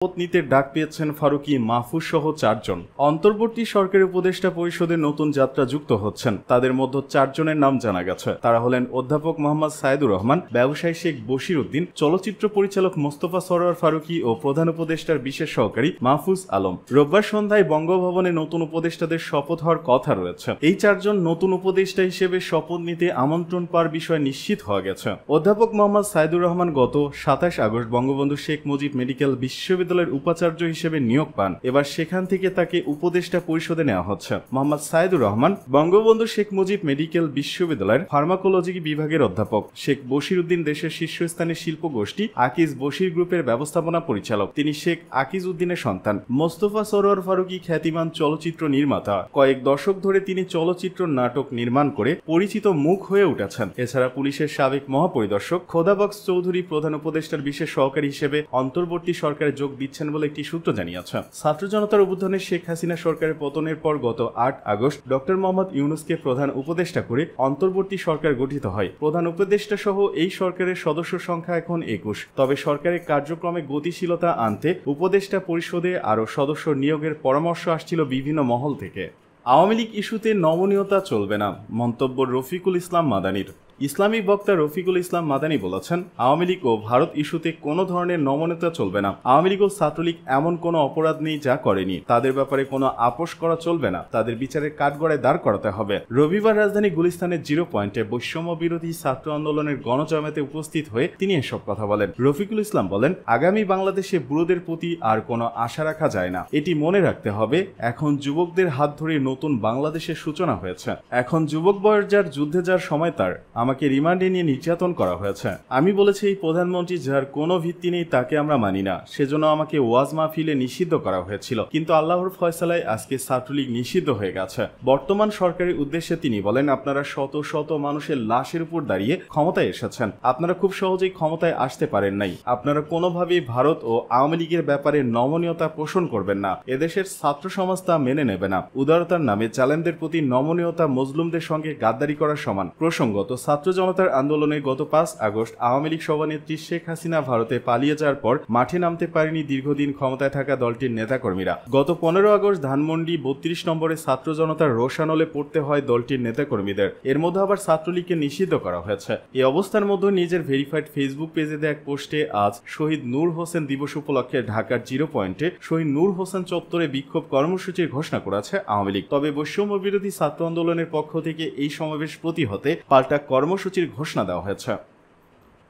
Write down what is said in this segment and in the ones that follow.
শপথ নিতে ডাক পেয়েছেন ফারুকী, মাহফুজ সহ 4 জন। অন্তর্বর্তী সরকারি উপদেষ্টা পরিষদের নতুন যাত্রা যুক্ত হচ্ছেন। তাদের মধ্যে 4 জনের নাম জানা গেছে। তারা হলেন অধ্যাপক মোহাম্মদ সাইদুর রহমান, ব্যবসায়ী শেখ বশির উদ্দিন, চলচ্চিত্র পরিচালক মোস্তফা সরোয়ার ফারুকী ও প্রধান উপদেষ্টার বিশেষ সহকারী মাহফুজ আলম। রোববার সন্ধ্যায় বঙ্গভবনে নতুন উপদেষ্টাদের শপথ হওয়ার কথা রয়েছে। এই 4 জন নতুন উপদেষ্টা হিসেবে শপথ নিতে আমন্ত্রণ পাওয়ার বিষয় নিশ্চিত হওয়া গেছে। অধ্যাপক মোহাম্মদ সাইদুর রহমান গত 27 আগস্ট বঙ্গবন্ধু শেখ মুজিব মেডিকেল বিশ্ববিদ্যালয়ের উপাচার্য হিসেবে নিয়োগ পান। এবার সেখান থেকে তাকে উপদেষ্টা পরিষদে নেওয়া হচ্ছে। মোহাম্মদ সাইদুর রহমান বঙ্গবন্ধু শেখ মুজিব মেডিকেল বিশ্ববিদ্যালয়ের ফার্মাকোলজি বিভাগের অধ্যাপক। শেখ বশির উদ্দিন দেশের শীর্ষস্থানীয় শিল্প গোষ্ঠী আকিজ বশির গ্রুপের ব্যবস্থাপনা পরিচালক। তিনি শেখ আকিজ উদ্দিনের সন্তান। মোস্তফা সরোয়ার ফারুকী খ্যাতিমান চলচ্চিত্র নির্মাতা। কয়েক দশক ধরে তিনি চলচ্চিত্র নাটক নির্মাণ করে পরিচিত মুখ হয়ে উঠেছেন। এছাড়া পুলিশের সাবেক মহাপরিদর্শক খোদাবক্স চৌধুরী প্রধান উপদেষ্টার বিশেষ সহকারী হিসেবে অন্তর্বর্তী সরকারে যোগ দিচ্ছেন বলে একটি সূত্র জানিয়েছে। ছাত্র জনতার অভ্যুত্থানে শেখ হাসিনা সরকারের পতনের পর গত 8 আগস্ট ডক্টর মোহাম্মদ ইউনূসকে প্রধান উপদেষ্টা করে অন্তর্বর্তী সরকার গঠিত হয়। প্রধান উপদেষ্টা সহ এই সরকারের সদস্য সংখ্যা এখন 21। তবে সরকারের কার্যক্রমে গতিশীলতা আনতে উপদেষ্টা পরিষদে আরও সদস্য নিয়োগের পরামর্শ আসছিল বিভিন্ন মহল থেকে। আওয়ামী লীগ ইস্যুতে নমনীয়তা চলবে না, মন্তব্য রফিকুল ইসলাম মাদানির। ইসলামিক বক্তা রফিকুল ইসলাম মাদানি বলেছেন, আওয়ামী লীগ ও ভারত ইস্যুতে কোনো ধরনের নমনীয়তা চলবে না। আওয়ামী লীগ ও ছাত্রলীগ এমন কোনো অপরাধ নেই যা করেনি। তাদের ব্যাপারে কোনো আপোষ করা চলবে না। তাদের বিচারের কাঠগড়ায় দাঁড় করাতে হবে। রবিবার রাজধানী গুলিস্তানের 0 পয়েন্টে বৈষম্য বিরোধী ছাত্র আন্দোলনের গণজমায়েতে উপস্থিত হয়ে তিনি এসব কথা বলেন। রফিকুল ইসলাম বলেন, আগামী বাংলাদেশে বুড়োদের প্রতি আর কোনো আশা রাখা যায় না। এটি মনে রাখতে হবে, এখন যুবকদের হাত ধরে নতুন বাংলাদেশের সূচনা হয়েছে। এখন যুবক বয়স যার, যুদ্ধে যার সময় তার। আমাকে রিমান্ডে নিয়ে নির্যাতন করা হয়েছে। আমি বলেছি এই প্রধানমন্ত্রী যার কোনো ভিত্তি নেই তাকে আমরা মানি না। সেজন্য আমাকে ওয়াজ মাহফিলে নিষিদ্ধ করা হয়েছিল। কিন্তু আল্লাহর ফয়সালায় আজকে ছাত্রলীগ নিষিদ্ধ হয়ে গেছে। বর্তমান সরকারের উদ্দেশ্যে তিনি বলেন, আপনারা শত শত মানুষের লাশের উপর দাঁড়িয়ে ক্ষমতায় এসেছেন। আপনারা খুব সহজেই ক্ষমতায় আসতে পারেন নাই। আপনারা কোনোভাবেই ভারত ও আওয়ামী লীগের ব্যাপারে নমনীয়তা পোষণ করবেন না। এদেশের ছাত্র সমাজ তা মেনে নেবে না। উদারতার নামে জালেমদের প্রতি নমনীয়তা মজলুমদের সঙ্গে গাদ্দারি করার সমান। প্রসঙ্গত, ছাত্র জনতার আন্দোলনে গত 5 আগস্ট আওয়ামী লীগ সভানেত্রী শেখ হাসিনা ভারতে পালিয়ে যাওয়ার পর মাঠে নামতে পারেনি দীর্ঘদিন ক্ষমতায় থাকা দলটির নেতাকর্মীরা। গত 15 আগস্ট ধানমন্ডি 32 নম্বরে ছাত্র জনতার রোষানলে পড়তে হয় দলটির নেতাকর্মীদের। এর মধ্যে আবার ছাত্রলীগকে নিষিদ্ধ করা হয়েছে। এই অবস্থার মধ্যে নিজের ভেরিফাইড ফেসবুক পেজে দেয়া এক পোস্টে আজ শহীদ নূর হোসেন দিবস উপলক্ষে ঢাকার 0 পয়েন্টে শহীদ নূর হোসেন চত্বরে বিক্ষোভ কর্মসূচির ঘোষণা করেছে আওয়ামী লীগ। তবে বৈষম্য বিরোধী ছাত্র আন্দোলনের পক্ষ থেকে এই সমাবেশ প্রতিহতে পাল্টা কর্মসূচির ঘোষণা দেওয়া হয়েছে।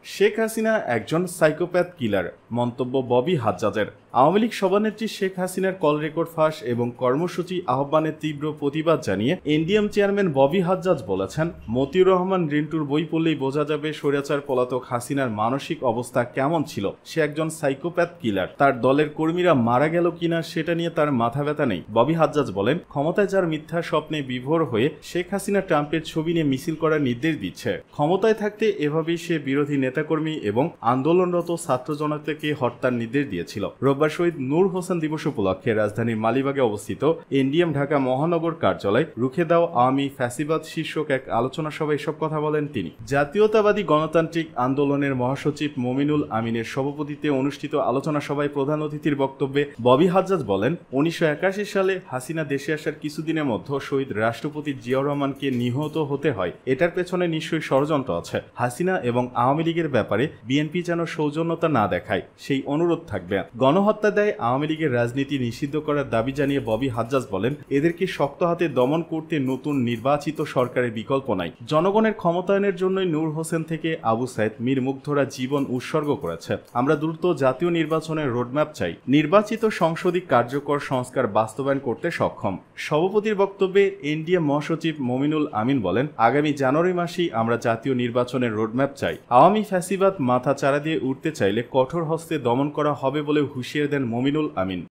শেখ হাসিনা একজন সাইকোপ্যাথ কিলার, মন্তব্য ববি হাজ্জাজের। আওয়ামী লীগ সভানেত্রী শেখ হাসিনার কল রেকর্ড ফাঁস এবং কর্মসূচি আহ্বানের তীব্র প্রতিবাদ জানিয়ে এনডিএম চেয়ারম্যান ববি হাজ্জাজ বলেছেন, মতিউর রহমান রিন্টুর বই পড়লেই বোঝা যাবে স্বৈরাচার পলাতক হাসিনার মানসিক অবস্থা কেমন ছিল। সে একজন সাইকোপ্যাথ কিলার। তার দলের কর্মীরা মারা গেল কিনা সেটা নিয়ে তার মাথা ব্যথা নেই। ববি হাজ্জাজ বলেন, ক্ষমতায় যার মিথ্যা স্বপ্নে বিভোর হয়ে শেখ হাসিনা ট্রাম্পের ছবি নিয়ে মিছিল করার নির্দেশ দিচ্ছে। ক্ষমতায় থাকতে এভাবেই সে বিরোধী নেতাকর্মী এবং আন্দোলনরত ছাত্র জনতাকে হত্যার নির্দেশ দিয়েছিল। রোববার শহীদ নূর হোসেন দিবস উপলক্ষে রাজধানীর মালিবাগে অবস্থিত এনডিএম ঢাকা মহানগর কার্যালয় রুখে দাও আওয়ামী ফ্যাসিবাদ শীর্ষক এক আলোচনা সভায় এসব কথা বলেন তিনি। জাতীয়তাবাদী গণতান্ত্রিক আন্দোলনের মহাসচিব মমিনুল আমিনের সভাপতিত্বে অনুষ্ঠিত আলোচনা সভায় প্রধান অতিথির বক্তব্যে ববি হাজ্জাজ বলেন, 1981 সালে হাসিনা দেশে আসার কিছুদিনের মধ্যে শহীদ রাষ্ট্রপতি জিয়াউর রহমানকে নিহত হতে হয়। এটার পেছনে নিশ্চয়ই ষড়যন্ত্র আছে। হাসিনা এবং আওয়ামী লীগের ব্যাপারে বিএনপি যেন সৌজন্যতা না দেখায়, সেই অনুরোধ থাকবে। গণহত্যা দেয় আওয়ামী লীগের রাজনীতি নিষিদ্ধ করার দাবি জানিয়ে ববি হাজ্জাজ বলেন, এদেরকে শক্ত হাতে দমন করতে নতুন নির্বাচিত সরকারের বিকল্প নাই। জনগণের ক্ষমতায়নের জন্যই নূর হোসেন থেকে আবু সাইদ, মীর মুগ্ধরা জীবন উৎসর্গ করেছে। আমরা দ্রুত জাতীয় নির্বাচনের রোডম্যাপ চাই। নির্বাচিত সংসদীয় কার্যকর সংস্কার বাস্তবায়ন করতে সক্ষম। সভাপতির বক্তব্যে এনডিএ মহাসচিব মমিনুল আমিন বলেন, আগামী জানুয়ারি মাসেই আমরা জাতীয় নির্বাচনের রোডম্যাপ চাই। আওয়ামী ফ্যাসিবাদ মাথা চারা দিয়ে উঠতে চাইলে কঠোর হস্তে দমন করা হবে বলে হুঁশিয়ার দেন মমিনুল আমিন।